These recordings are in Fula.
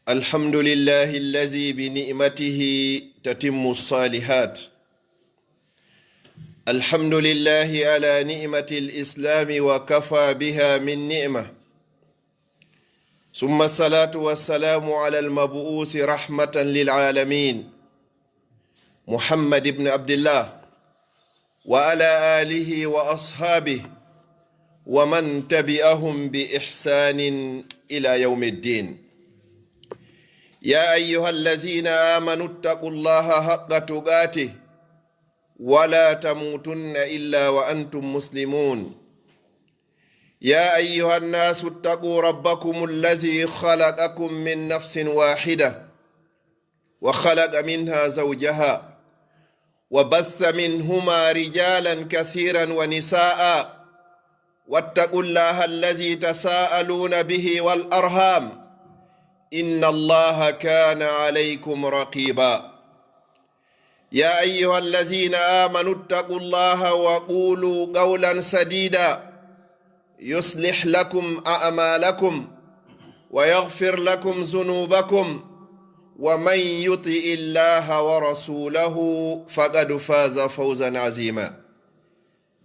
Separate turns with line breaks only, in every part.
الحمد لله الذي بنعمته تتم الصالحات. الحمد لله على نعمة الإسلام وكفى بها من نعمة، ثم الصلاة والسلام على المبعوث رحمة للعالمين محمد بن عبد الله وعلى آله وأصحابه ومن تبعهم بإحسان إلى يوم الدين. يا أيها الذين آمنوا اتقوا الله حق تقاته ولا تموتن إلا وأنتم مسلمون. يا أيها الناس اتقوا ربكم الذي خلقكم من نفس واحدة وخلق منها زوجها وبث منهما رجالا كثيرا ونساء، واتقوا الله الذي تساءلون به والأرحام إن الله كان عليكم رقيبا. يا أيها الذين آمنوا اتقوا الله وقولوا قولا سديدا يصلح لكم أعمالكم ويغفر لكم ذنوبكم، ومن يطع الله ورسوله فقد فاز فوزا عظيما.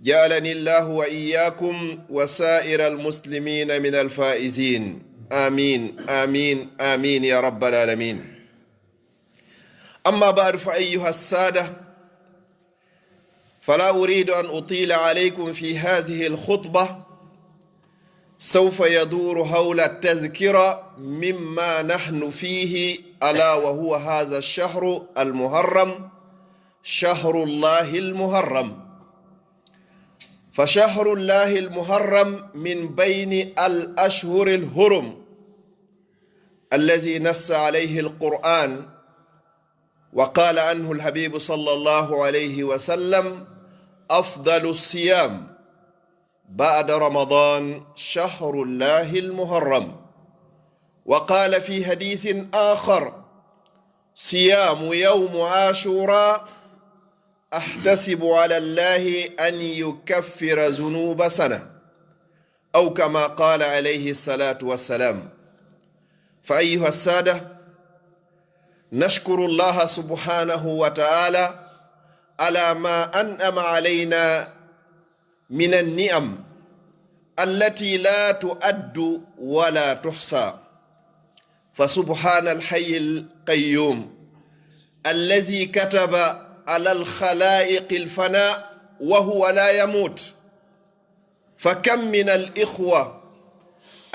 جعلني الله وإياكم وسائر المسلمين من الفائزين، آمين آمين آمين يا رب العالمين. أما بعد، فأيها السادة، فلا أريد أن أطيل عليكم في هذه الخطبة. سوف يدور حول التذكرة مما نحن فيه، ألا وهو هذا الشهر المحرم، شهر الله المحرم. فشهر الله المحرم من بين الأشهر الحرم الذي نص عليه القرآن، وقال عنه الحبيب صلى الله عليه وسلم: أفضل الصيام بعد رمضان شهر الله المحرم. وقال في حديث آخر: صيام يوم عاشوراء أحتسب على الله أن يكفر ذنوب سنة، أو كما قال عليه الصلاة والسلام. فأيها السادة، نشكر الله سبحانه وتعالى على ما أنعم علينا من النعم التي لا تؤد ولا تحصى. فسبحان الحي القيوم الذي كتب على الخلائق الفناء وهو لا يموت. فكم من الإخوة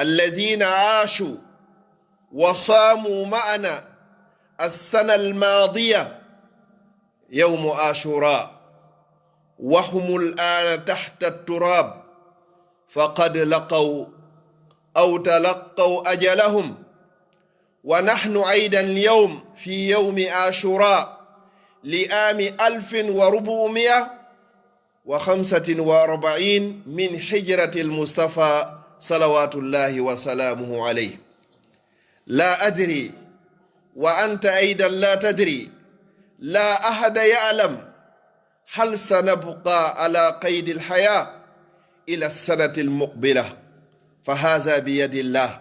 الذين عاشوا وصاموا معنا السنة الماضية يوم عاشوراء، وهم الآن تحت التراب، فقد لقوا أو تلقوا أجلهم. ونحن أيضا اليوم في يوم عاشوراء لعام 1445 من حجرة المصطفى صلوات الله وسلامه عليه. لا أدري وأنت أيضا لا تدري، لا أحد يعلم هل سنبقى على قيد الحياة إلى السنة المقبلة، فهذا بيد الله.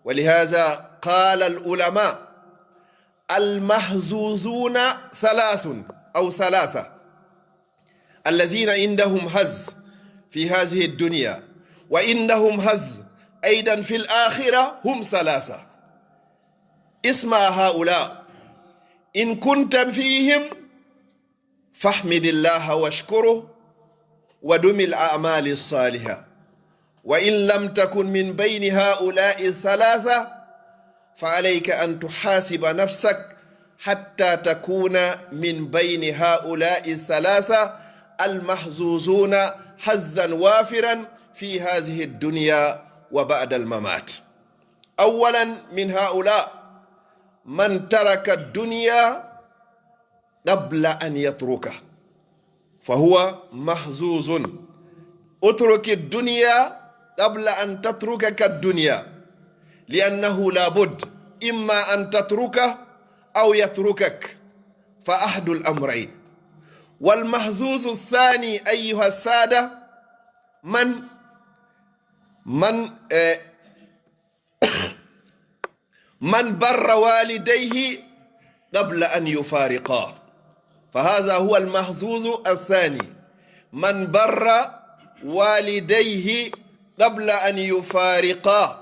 ولهذا قال العلماء: المحظوظون ثلاثة: الذين عندهم حظ في هذه الدنيا وعندهم حظ أيضا في الآخرة، هم ثلاثة. اسمع هؤلاء: إن كنت فيهم فاحمد الله واشكره ودم الأعمال الصالحة، وإن لم تكن من بين هؤلاء الثلاثة فعليك أن تحاسب نفسك حتى تكون من بين هؤلاء الثلاثة المحظوظون حظا وافرا في هذه الدنيا وبعد الممات. أولا من هؤلاء من ترك الدنيا قبل أن يتركه، فهو محظوظ. اترك الدنيا قبل أن تتركك الدنيا، لأنه لابد إما أن تتركه أو يتركك، فأحد الأمرين. والمحظوظ الثاني أيها السادة من من بر والديه قبل أن يفارقاه، فهذا هو المحظوظ الثاني. من بر والديه قبل أن يفارقاه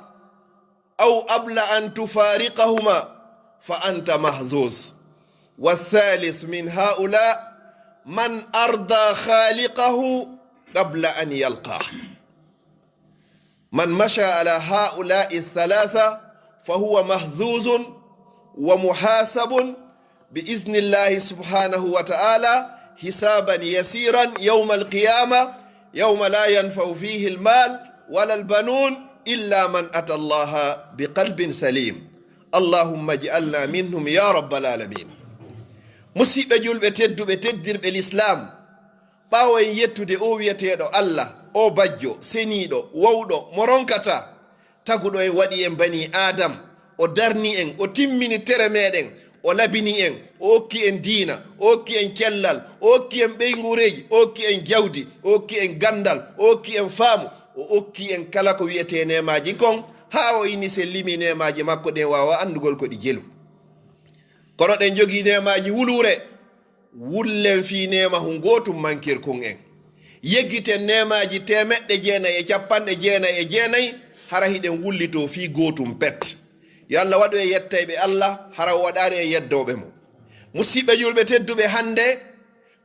أو قبل أن تفارقهما فأنت محظوظ. والثالث من هؤلاء من أرضى خالقه قبل أن يلقاه. من مشى على هؤلاء الثلاثة فهو محظوظ ومحاسب بإذن الله سبحانه وتعالى حسابا يسيرا يوم القيامة، يوم لا ينفع فيه المال ولا البنون إلا من أتى الله بقلب سليم. اللهم اجعلنا منهم يا رب العالمين. musidɓe julɓe tedduɓe teddirɓe l'islam, ɓaawo en yettude o wiyeteeɗo Allah, o bajjo seniiɗo wowɗo mo ronkata taguɗo en waɗi en bani adam, o darni en, o timmini tere meɗen, o labini en, o hokki en diina, o hokki en kellal, o hokki en ɓeygureji, o hokki en jawdi, o hokki en gandal, o hokki en faamu, o hokki en kala ko wiyete nemaji kon, haa o ini se limi nemaji makko ɗen wawa andugol ko ɗi jelu. kono ɗen jogii nemaji wulure, wullen fi nema hu gotum mankir kun en, yeggiten nemaji 999 hara hiɗen wullito fi gotum pet. yo Allah waɗu e yettayɓe Allah hara o waɗani e yeddoɓe mo. musidɓe julɓe tedduɓe, hande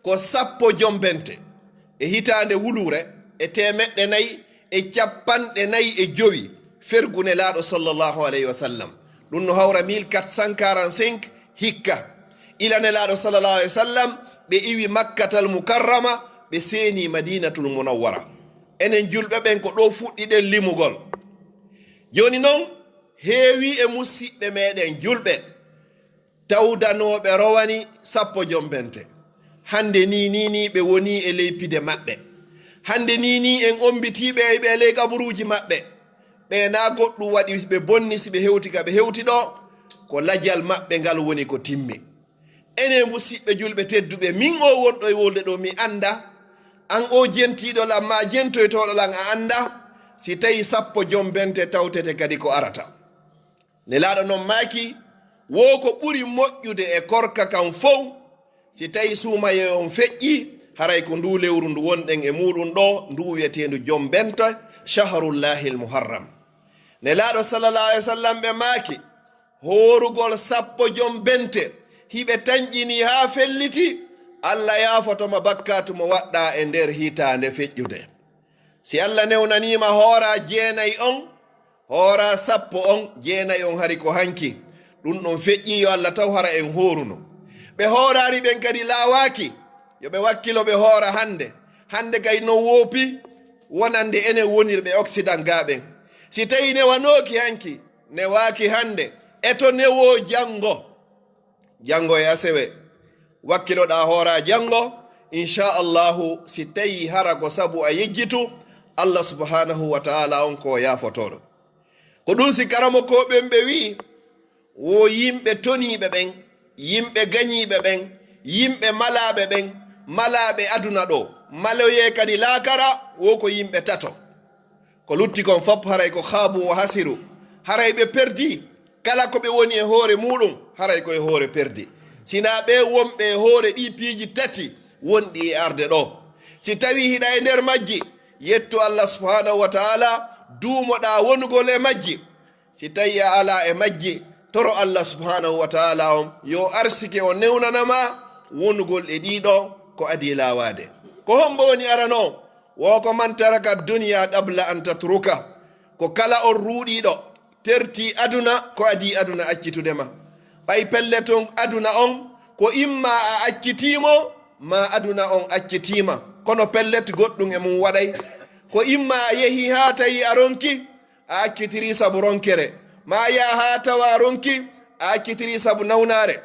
ko 10 jombente e hitande wulure e 445 fergune laaɗo sallllahu alayhi wa sallam. ɗum no hawra 1445 hikka. ilane laaɗo sallllahu alayhi wa sallam ɓe iwi makkatal mukarrama, ɓe seeni madinatul munawwara. enen julɓe ɓen ko ɗo fuɗɗiɗen limugol. joni noon heewi e musidɓe meɗen julɓe tawdanoɓe rowani 10 jombente. hande ni ɓe woni e ley pide maɓɓe. hande ni en ombitiɓe e ley kaburuji maɓɓe. ɓe na goɗɗum waɗi ɓe bonni si ɓe hewti ka ɓe hewti ɗo, ko lajal maɓɓe ngal woni ko timmi. enen musidɓe julɓe tedduɓe, min o wonɗo e wolde ɗo mi anda, an o jentiɗo ma jentoytoɗo lan a anda, si tawi 10 jombente tawtete kadi ko arata. Nelaaɗo noon maaki wo ko ɓuri moƴƴude e korka kan fof, si tawi suumaye on feƴƴi, haray ko ndu lewru ndu wonɗen e muɗum ɗo, ndu wiyetendu jombente shahrullahi lmuharram. Nelaaɗo sallallah alih wa sallam ɓe maaki horugol 10 jombente hiɓe tañƴini haa felliti, Allah yaafotoma bakkatu mo waɗɗa e nder hitande feƴƴude. si Allah newnanima hoora 9 on, hoora 10 on, 9 on hari ko hanki, ɗum ɗon feƴƴi yo Allah taw hara en horuno. ɓe hoorari ɓen kadi laawaki, yo ɓe wakkilo ɓe hoora hande kay no woopi wonande enen wonirɓe occident gaɓen. si tawi newanoki hanki, newaki hande, eto newo jango e asewe, wakkiloɗa hoora jango, inchallahu si tawi hara ko sabu a yejjitu, Allah subhanahu wa ta'ala on ko yafotoɗo. ko ɗum si karamo ko ɓen ɓe wi wo yimɓe toniɓe ɓen, yimɓe gañiɓe ɓen, yimɓe malaɓe ɓen, malaɓe aduna ɗo, maloye kadi laakara, wo ko yimɓe 3. ko lutti kon fop haray ko haabu o hasiru, haray ɓe perdi. kala ko ɓe woni e hoore muɗum haray ko e hoore perdi. sina ɓe wonɓe e hoore ɗi piiji 3 wonɗi e arde ɗo. si tawi hiɗa e nder majji, yettu Allah subhanahu wa ta'ala, duumoɗa wonugol e majji. si tawi a ala e majji, toro Allah subhanahu wa ta'ala on yo arsike o newnanama wonugol e ɗiɗo ko adi lawade. ko hombo woni arano, wo ko man taraka duniya qabla an tatruka, ko kala on ruuɗiɗo terti aduna, ko adi aduna accitudema. ɓay pelleton aduna on ko imma a accitimo ma aduna on accitima, kono pellet goɗɗum e mum waɗay. ko imma a yehi ha tawi a ronki, a accitiri sabu ronkere, ma yaha ha tawa a ronki, a accitiri sabu nawnare,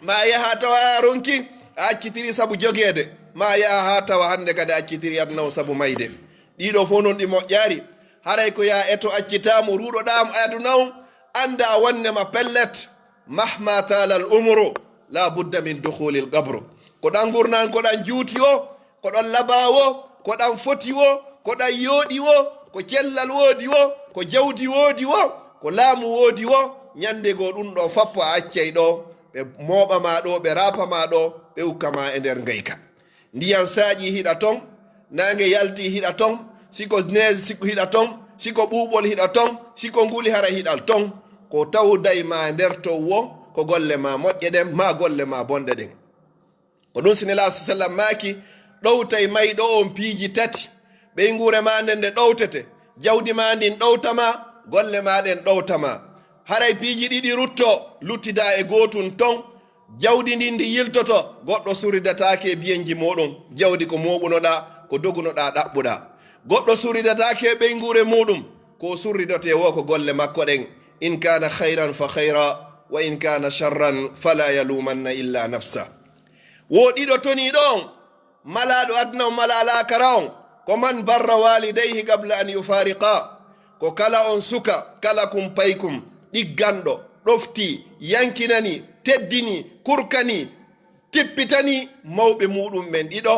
ma yaha ha tawa a ronki, a accitiri sabu jogede, ma yaha ha tawa hande kadi accitiri aduna o sabu mayde. ɗiɗo fof noon ɗi moƴƴari. haray ko ya eto accitamo ruɗoɗam aduna on, anda wonnema pellet. mahma tala al umru la budda min dukhulil qabru. ko ɗan gurnan, ko ɗan juuti o, ko ɗon labawo, ko ɗan foti o, ko ɗan yooɗi o, ko cellal woodi o, ko jawdi woodi o, ko laamu woodi o, ñande go ɗum ɗo fappo a accay ɗo ɓe mooɓa ma ɗo ɓe rapa ma ɗo ɓe ukkama e nder ngayka ndiyan saaƴi hiɗa ton nange yalti hiɗa ton siko neige siko hiɗa ton siko ɓuuɓol hiɗa ton siko nguli hara hiɗal ton ko tawday ma nder to wo ko golle ma moƴƴe ɗen ma golle ma bonɗe ɗen ko ɗum sinela sallam maaki ɗowtay mayɗo on piiji tati ɓeygure ma nden nde ɗowtete jawdi ma ndin ɗowtama golle ma ɗen ɗowtama haray piiji ɗiɗi rutto luttida e gotum ton jawdi ndin ndi yiltoto goɗɗo suridatake biyenji moɗon jawdi ko moɓunoɗa ko dogunoɗa ɗaɓɓuɗa goɗɗo suridatake ɓeygure muɗum ko surridote wo ko golle makko ɗen in kana hayran fa hayra wa in kana sharran fala yalumanna illa nafsa wo ɗiɗo toni ɗon malaɗo adna o mala lakara on ko man barra walidayhi qabla an yufariqa ko kala on suka kala kum paykum ɗigganɗo ɗofti yankinani teddini kurkani tippitani mawɓe muɗum ɓen ɗiɗo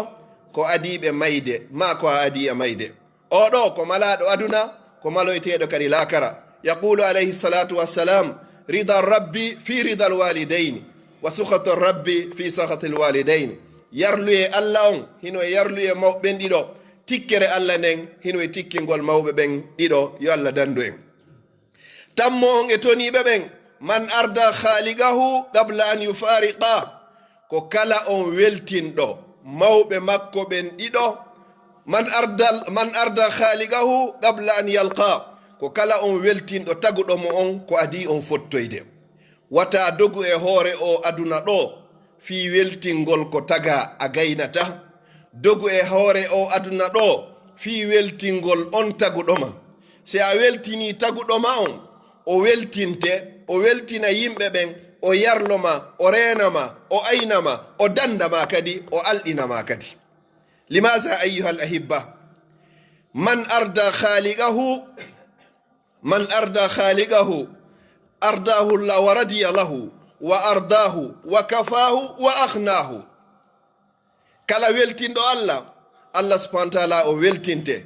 ko adiɓe mayde ma ko a adi e mayde oɗo ko malaɗo aduna ko maloyteɗo kadi lakara yaqulu alayhi salatu wassalam rida rabbi fi rida alwalidaini wa sukhatu rabbi fi sakhati alwalidaini yarluye allah on hino e yarluye mawɓen ɗiɗo tikkere allah nden hino e tikkingol mawɓe ɓen ɗiɗo yo allah dandu en tammo on e toniɓe ɓen man arda khaligahu qabla an yufariqa ko kala on weltinɗo mawɓe makko ɓen ɗiɗo man arda khaligahu qabla an yalqa ko kala on weltinɗo taguɗomo on ko adi on fottoyde wata dogu e hoore o aduna ɗo fi weltingol ko taga a gaynata dogu e hoore o aduna ɗo fi weltingol on taguɗoma si a weltini taguɗoma on o weltinte o weltina yimɓe ɓen o yarloma o renama o aynama o dandama kadi o alɗinama kadi limaza ayuha al ahibba man arda khaligahu ardahu llah wa radiya lahu wa ardahu wa kafahu wa akhnahu kala weltinɗo allah subhanahu wa taala o weltinte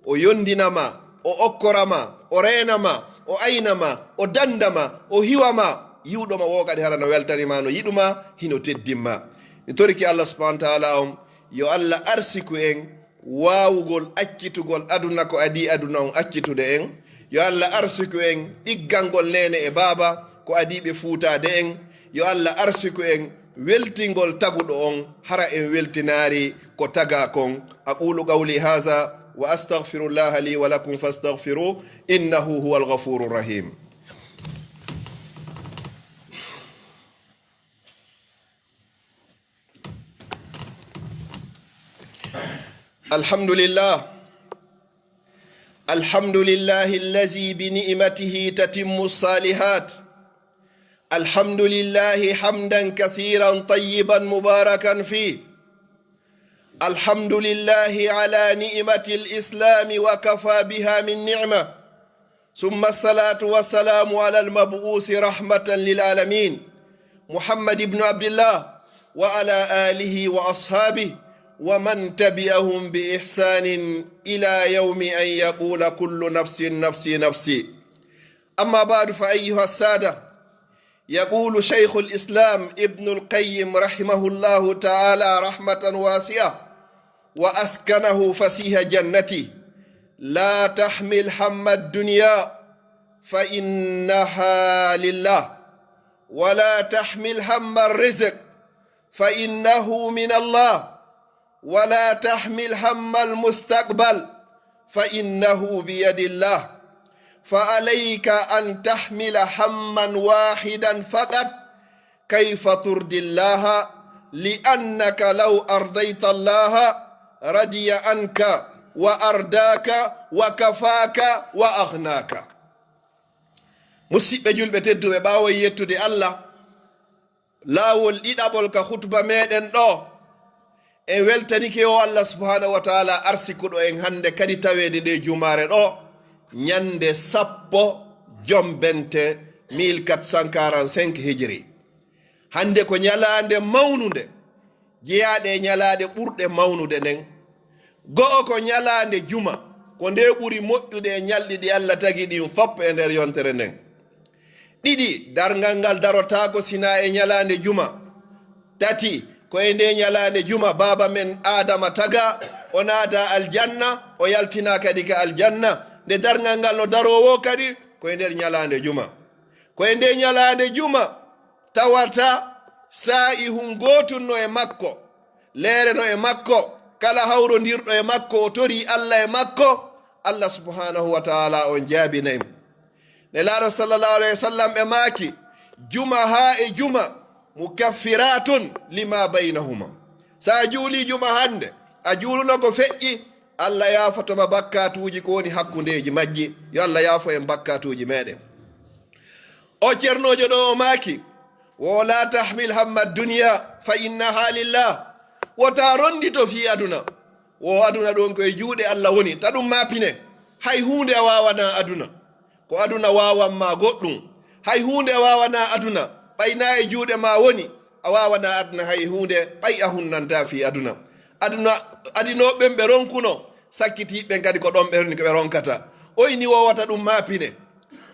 o yondinama o okkorama o renama o aynama o dandama o hiwama yiwɗoma wo kadi hara no weltanima no yiɗuma hino teddinma mi toriki allah subhanahu wa taala on yo allah arsiku en wawugol accitugol aduna ko adi aduna on accitude en yo allah arsiku en ɗiggangol nene e baaba ko adiɓe fuutade en yo allah arsiku en weltingol taguɗo on hara en weltinari ko taga kon aqulu qawli haza wa astaghfirullaha li wa lakum fastaghfiruh innahu huwal ghafurur rahim alhamdulillahi allazi bi ni'matihi tatimmu as-salihat alhamdulillahi hamdan kathiran tayyiban mubarakan fi alhamdulillahi ala ni'mati al-islam wa kafa biha min ni'ma thumma as-salatu was-salamu ala al-mab'uth rahmatan lil alamin muhammad ibn abdullah wa ala alihi wa ashabihi ومن تبعهم بإحسان إلى يوم أن يقول كل نفس نفسي نفسي أما بعد فأيها السادة يقول شيخ الإسلام ابن القيم رحمه الله تعالى رحمة واسعة وأسكنه فسيح جنتي لا تحمل هم الدنيا فإنها لله ولا تحمل هم الرزق فإنه من الله ولا تحمل هم المستقبل فإنه بيد الله فعليك أن تحمل هما واحدا فقط كيف ترضي الله لأنك لو أرضيت الله رضي عنك وأرداك وكفاك وأغناك musidɓe julɓe tedduɓe ɓaawo yettude Allah laawol ɗiɗaɓol ka khutba meɗen ɗo en weltanike o Allah subhanahu wa taala arsikuɗo en hande kadi tawede nde jumare ɗo ñande 10 jombente 1445 hijri hande ko ñalande mawnude jeyaɗe ñalaɗe ɓurɗe mawnude nden go'o ko ñalande juma ko nde ɓuri moƴƴude e ñalɗi ɗi Allah tagi ɗin foppo e nder yontere nden ɗiɗi dargal ngal darotako sina e ñalande juma. Tati ko e nde ñalande juma baba men adama taga o naata aljanna o yaltina kadi ka aljanna. Nde dargal ngal no darowo kadi ko e nder ñalande juma. Ko e nde ñalande juma tawata sa'i hun gotunno e makko, leere no e makko, kala hawrondirɗo e makko o tori Allah e makko, Allah subhanahu wa ta'ala on jaabinaymo. Nelaɗo sallallahu alayhi wa sallam ɓe maaki juma ha e juma mukaffiratun lima baynahuma. Sa juuli juma hande a juuluno ko feƴƴi, Allah yaafotoma bakkatuji ko woni hakkundeji majji. Yo Allah yaafo en bakkatuji meɗen. O ceernojo ɗo o maaki wo la tahmil hamma dunya fa innaha lillah. Wota rondito fi aduna, wo aduna ɗon koye juuɗe Allah woni, ta ɗum mapine. Hay hunde a wawana aduna, ko aduna wawanma goɗɗum. Hay hunde a wawana aduna, ɓayna e juuɗe ma woni. A wawana aduna hay hunde ɓay a hunnanta fi aduna. Adinoɓen ɓe ronkuno, sakkitiɓe kadi ko ɗon ɓe ronkata. O inni wowata ɗum mapine.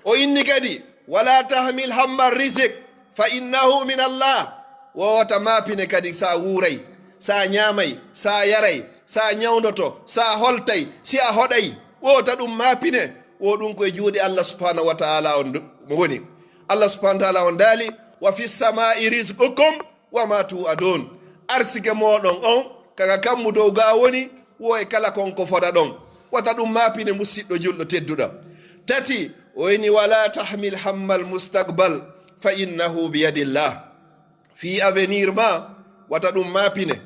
O inni kadi wala tahmil hamma risik fa innahu min Allah. Wowata mapine kadi sa wuuray, sa ñamay, sa yaray, sa ñawdoto, sa holtay, si a hoɗay, wowata ɗum mapine. Wo ɗum koye juuɗe Allah subhanahu wa ta'ala on woni. Allah subhanahu wa ta'ala on daali wa fi samai rizqukum wa ma tu'adun. Arsike moɗon on kaga kammu dow ga woni, wo e kala konko foɗa ɗon. Wata ɗum mapine musidɗo julɗo tedduɗa. Tati o ini wala tahmil hammal mustaqbal fa innahu biyadillah. Fi avenir ma wata ɗum mapine,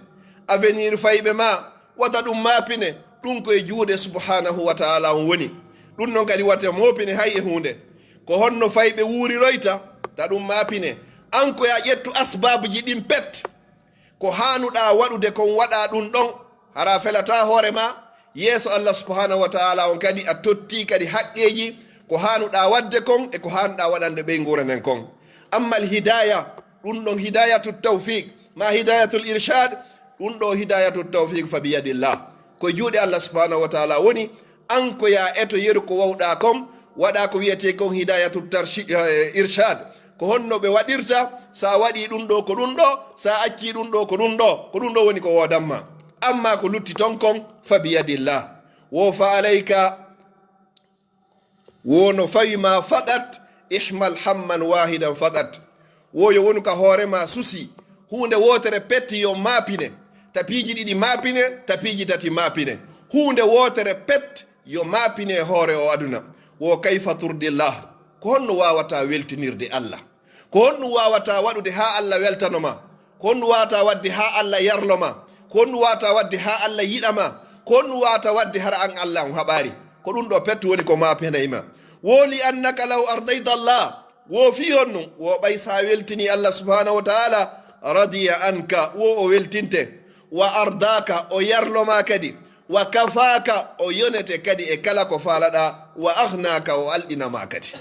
avenir fayɓe ma wata ɗum mapine. Ɗum koye juuɗe subhanahu wa ta'ala on woni. Ɗum noon kadi wata mopine hay e hunde ko honno fayɓe wuuriroyta ta ɗum mapine. An koya ƴettu asbabuji ɗin pet ko hanuɗa waɗude kon waɗa ɗum ɗon, hara felata hoore ma yeeso Allah subhanahu wa ta'ala on kadi a totti kadi haqqeji ko hanuɗa wadde kon e ko hanuɗa waɗande ɓey guranen kon. Amma al hidaya ɗum ɗon hidayatul tawfiq ma hidayatul irshad, ɗum ɗo hidayatul tawfiq fa biyadillah, ko juuɗe Allah subhanahu wa ta'ala woni. An ko ya eto yeru ko wawɗa kon waɗa ko wiyete kon hidayatul irshad, ko honno ɓe waɗirta. Sa waɗi ɗum ɗo ko ɗum ɗo, sa acci ɗum ɗo ko ɗum ɗo, ko ɗum ɗo woni ko wodanma. Amma ko lutti ton kon fa biyadillah. Wo fa alayka wono fawima faqat ihmal hamman wahidan faqat. Wo yo woni ka hoorema susi hunde wotere petti yo mapine, tapiji ɗiɗi mapine, tapiji tati mapine. Hunde wotere pet yo mapine hoore o aduna. Wo kayfa turdillah, ko honno wawata weltinirde Allah, ko honno wawata waɗude ha Allah weltanoma, ko honno wawata wadde ha Allah yarloma, ko honno wawata wadde ha Allah yiɗama, ko honno wawata wadde har an Allah on haɓari. Ko ɗum ɗo pet woni ko mapinayma. Woli annaka law ardayta Allah, wo fi honno wo ɓay sa weltini Allah subhanahu wa ta'ala radiya anka, wo o weltinte, wa ardaka o yarloma kadi, wa kafaka o yonete kadi e kala ko faalaɗa, wa aghnaka o alɗinama kadi.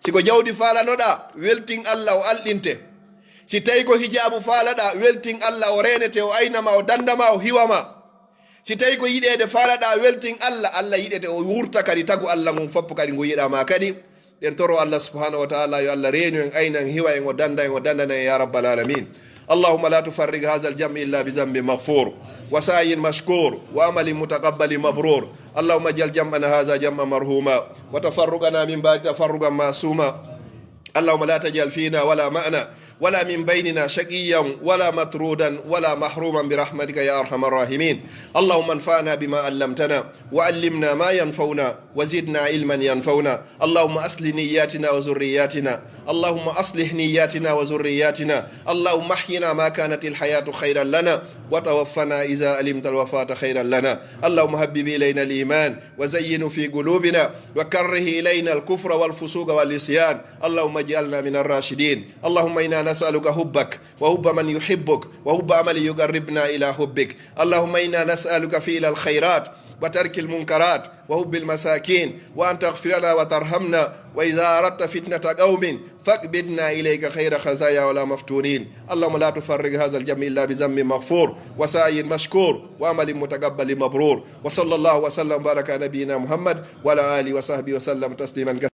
Siko jawdi falanoɗa weltin Allah o alɗinte, si tawi ko hijabu faalaɗa weltin Allah o renete o aynama o dandama o hiwama, si tawi ko yiɗede faalaɗa weltin Allah, Allah yiɗete o wurta kadi tagu Allah ngon foppo kadi ngo yiɗama kadi. ɗen toro Allah subhanahu wa ta'ala yo Allah reenu en ayna en hiwa en o dandana en ya rabbal alamin. اللهم لا تفرق هذا الجمع إلا بذنب مغفور وسعي مشكور وعمل متقبل مبرور. اللهم اجعل جمعنا هذا جمع مرحوما وتفرقنا من بعد تفرقا معصوما. اللهم لا تجعل فينا ولا معنا ولا من بيننا شقيا ولا مطرودا ولا محروما برحمتك يا أرحم الراحمين. اللهم انفعنا بما علمتنا وعلمنا ما ينفعنا وزدنا علما ينفعنا. اللهم أصلح نياتنا وذرياتنا، اللهم أصلح نياتنا وذرياتنا. اللهم احينا ما كانت الحياة خيرا لنا وتوفنا إذا علمت الوفاة خيرا لنا. اللهم هبب إلينا الإيمان وزينه في قلوبنا وكره إلينا الكفر والفسوق والعصيان. اللهم اجعلنا من الراشدين. اللهم إنا نسألك حبك وحب من يحبك وحب عمل يقربنا إلى حبك. اللهم إنا نسألك فعل الخيرات وترك المنكرات وحب المساكين وأن تغفر لنا وترحمنا. وإذا أردت فتنة قوم فاقبضنا إليك خير خزايا ولا مفتونين. اللهم لا تفرق هذا الجمع إلا بذنب مغفور وسعي مشكور وعمل متقبل مبرور. وصلى الله وسلم وبارك على نبينا محمد وعلى آله وصحبه وسلم تسليما كثيرا.